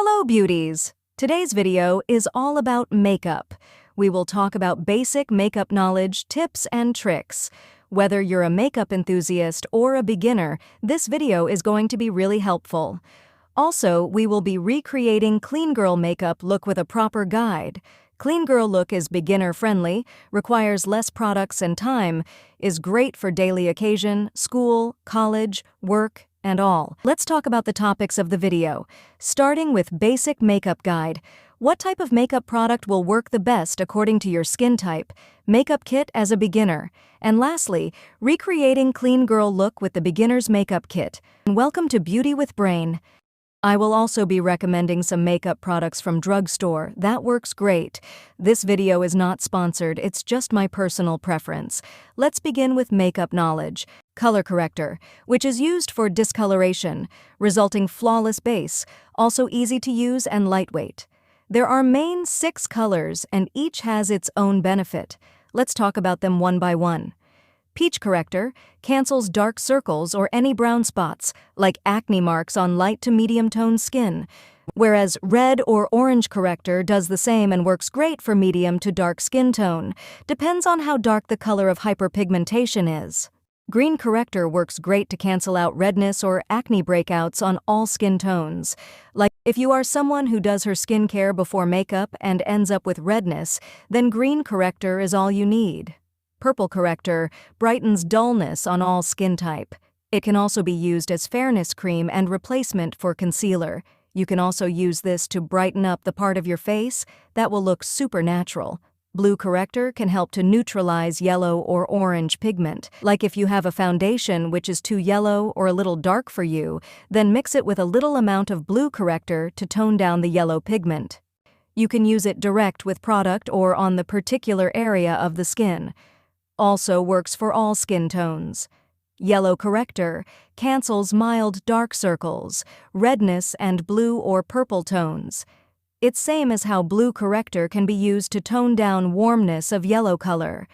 Hello, beauties! Today's video is all about makeup. We will talk about basic makeup knowledge, tips, and tricks. Whether you're a makeup enthusiast or a beginner, this video is going to be really helpful. Also, we will be recreating clean girl makeup look with a proper guide. Clean girl look is beginner-friendly, requires less products and time, is great for daily occasion, school, college, work, and all. Let's talk about the topics of the video. Starting with basic makeup guide. What type of makeup product will work the best according to your skin type? Makeup kit as a beginner. And lastly, recreating clean girl look with the beginner's makeup kit. And welcome to Beauty with Brain. I will also be recommending some makeup products from drugstore. That works great. This video is not sponsored, it's just my personal preference. Let's begin with makeup knowledge. Color corrector, which is used for discoloration, resulting flawless base, also easy to use and lightweight. There are main 6 colors and each has its own benefit. Let's talk about them one by one. Peach corrector cancels dark circles or any brown spots, like acne marks on light to medium toned skin, whereas red or orange corrector does the same and works great for medium to dark skin tone. Depends on how dark the color of hyperpigmentation is. Green corrector works great to cancel out redness or acne breakouts on all skin tones. Like, if you are someone who does her skincare before makeup and ends up with redness, then green corrector is all you need. Purple corrector brightens dullness on all skin type. It can also be used as fairness cream and replacement for concealer. You can also use this to brighten up the part of your face that will look super natural. Blue corrector can help to neutralize yellow or orange pigment. Like if you have a foundation which is too yellow or a little dark for you, then mix it with a little amount of blue corrector to tone down the yellow pigment. You can use it direct with product or on the particular area of the skin. Also works for all skin tones. Yellow corrector cancels mild dark circles, redness, and blue or purple tones. It's same as how blue corrector can be used to tone down warmness of yellow color.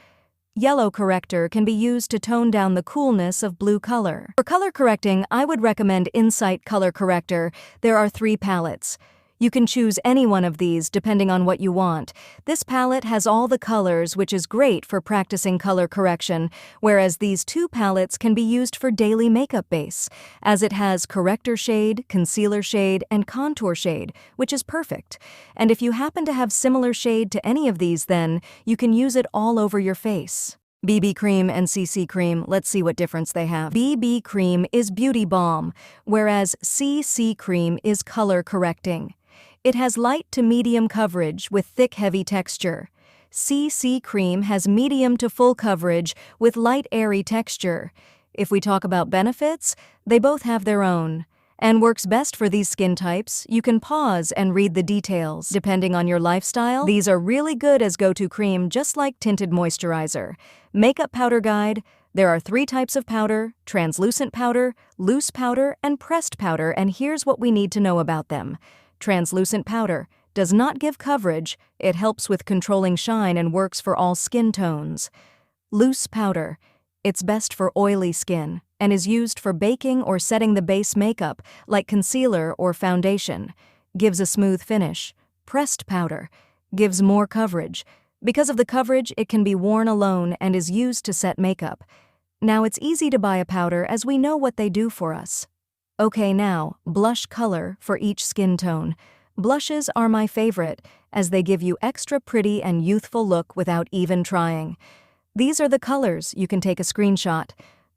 Yellow corrector can be used to tone down the coolness of blue color. For color correcting, I would recommend Insight Color Corrector. There are 3 palettes. You can choose any one of these depending on what you want. This palette has all the colors, which is great for practicing color correction, whereas these 2 palettes can be used for daily makeup base, as it has corrector shade, concealer shade, and contour shade, which is perfect. And if you happen to have similar shade to any of these, then you can use it all over your face. BB cream and CC cream, let's see what difference they have. BB cream is beauty balm, whereas CC cream is color correcting. It has light to medium coverage with thick heavy texture. CC cream has medium to full coverage with light airy texture. If we talk about benefits, they both have their own. And works best for these skin types. You can pause and read the details. Depending on your lifestyle, these are really good as go-to cream, just like tinted moisturizer. Makeup powder guide. There are 3 types of powder: translucent powder, loose powder, and pressed powder, and here's what we need to know about them. Translucent powder does not give coverage. It helps with controlling shine and works for all skin tones. Loose powder. It's best for oily skin and is used for baking or setting the base makeup, like concealer or foundation. Gives a smooth finish. Pressed powder gives more coverage. Because of the coverage, it can be worn alone and is used to set makeup. Now, it's easy to buy a powder as we know what they do for us. Okay, now, blush color for each skin tone. Blushes are my favorite, as they give you extra pretty and youthful look without even trying. These are the colors. You can take a screenshot.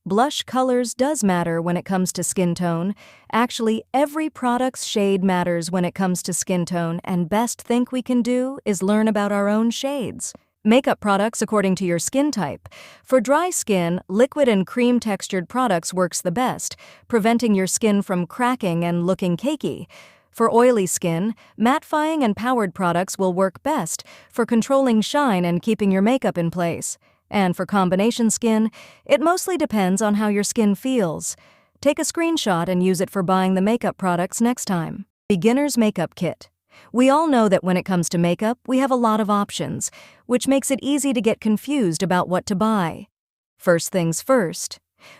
Blush colors does matter when it comes to skin tone. Actually, every product's shade matters when it comes to skin tone, and best thing we can do is learn about our own shades. Makeup products according to your skin type. For dry skin, liquid and cream textured products works the best, preventing your skin from cracking and looking cakey. For oily skin, mattifying and powered products will work best for controlling shine and keeping your makeup in place. And for combination skin, it mostly depends on how your skin feels. Take a screenshot and use it for buying the makeup products next time. Beginner's makeup kit. We all know that when it comes to makeup, we have a lot of options, which makes it easy to get confused about what to buy. First things first.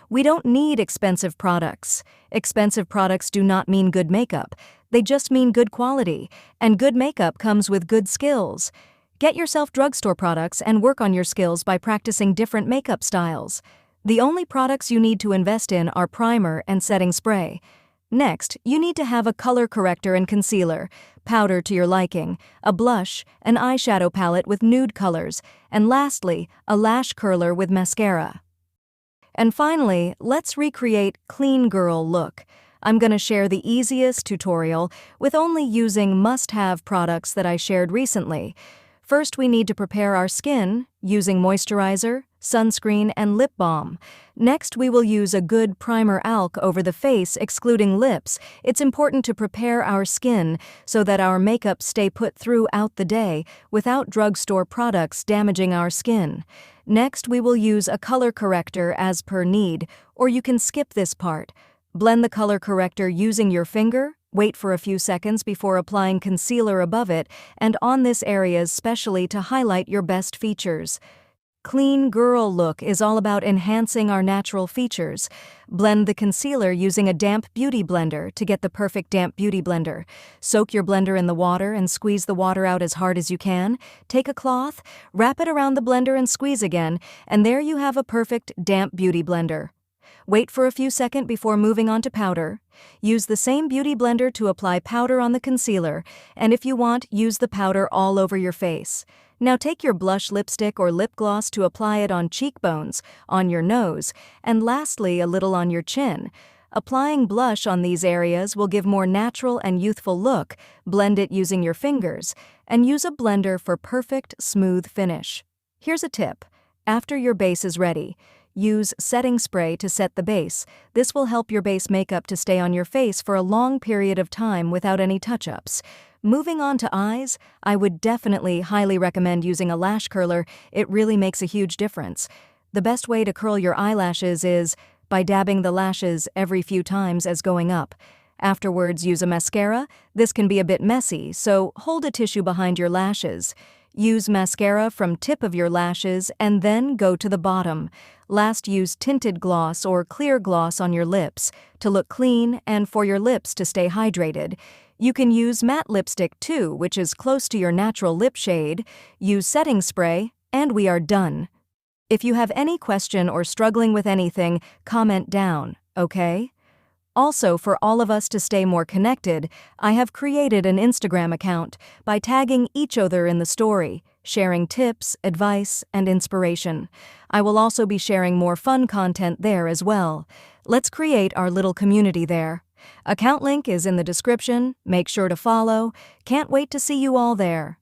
We don't need expensive products. Expensive products do not mean good makeup. They just mean good quality, and good makeup comes with good skills. Get yourself drugstore products and work on your skills by practicing different makeup styles. The only products you need to invest in are primer and setting spray. Next, you need to have a color corrector and concealer, powder to your liking, a blush, an eyeshadow palette with nude colors, and lastly, a lash curler with mascara. And finally, let's recreate clean girl look. I'm gonna share the easiest tutorial with only using must-have products that I shared recently. First, we need to prepare our skin using moisturizer, sunscreen, and lip balm. Next, we will use a good primer alk over the face, excluding lips. It's important to prepare our skin so that our makeup stay put throughout the day without drugstore products damaging our skin. Next, we will use a color corrector as per need, or you can skip this part. Blend the color corrector using your finger. Wait for a few seconds before applying concealer above it and on this area especially to highlight your best features. Clean girl look is all about enhancing our natural features. Blend the concealer using a damp beauty blender to get the perfect damp beauty blender. Soak your blender in the water and squeeze the water out as hard as you can. Take a cloth, wrap it around the blender and squeeze again, and there you have a perfect damp beauty blender. Wait for a few seconds before moving on to powder. Use the same beauty blender to apply powder on the concealer, and if you want, use the powder all over your face. Now take your blush lipstick or lip gloss to apply it on cheekbones, on your nose, and lastly a little on your chin. Applying blush on these areas will give more natural and youthful look. Blend it using your fingers, and use a blender for perfect, smooth finish. Here's a tip. After your base is ready, use setting spray to set the base. This will help your base makeup to stay on your face for a long period of time without any touch-ups. Moving on to eyes, I would definitely highly recommend using a lash curler. It really makes a huge difference. The best way to curl your eyelashes is by dabbing the lashes every few times as going up. Afterwards, use a mascara. This can be a bit messy, so hold a tissue behind your lashes. Use mascara from tip of your lashes and then go to the bottom. Last, use tinted gloss or clear gloss on your lips to look clean and for your lips to stay hydrated. You can use matte lipstick too, which is close to your natural lip shade. Use setting spray, and we are done. If you have any question or struggling with anything, comment down, okay? Also, for all of us to stay more connected, I have created an Instagram account by tagging each other in the story, sharing tips, advice, and inspiration. I will also be sharing more fun content there as well. Let's create our little community there. Account link is in the description. Make sure to follow. Can't wait to see you all there.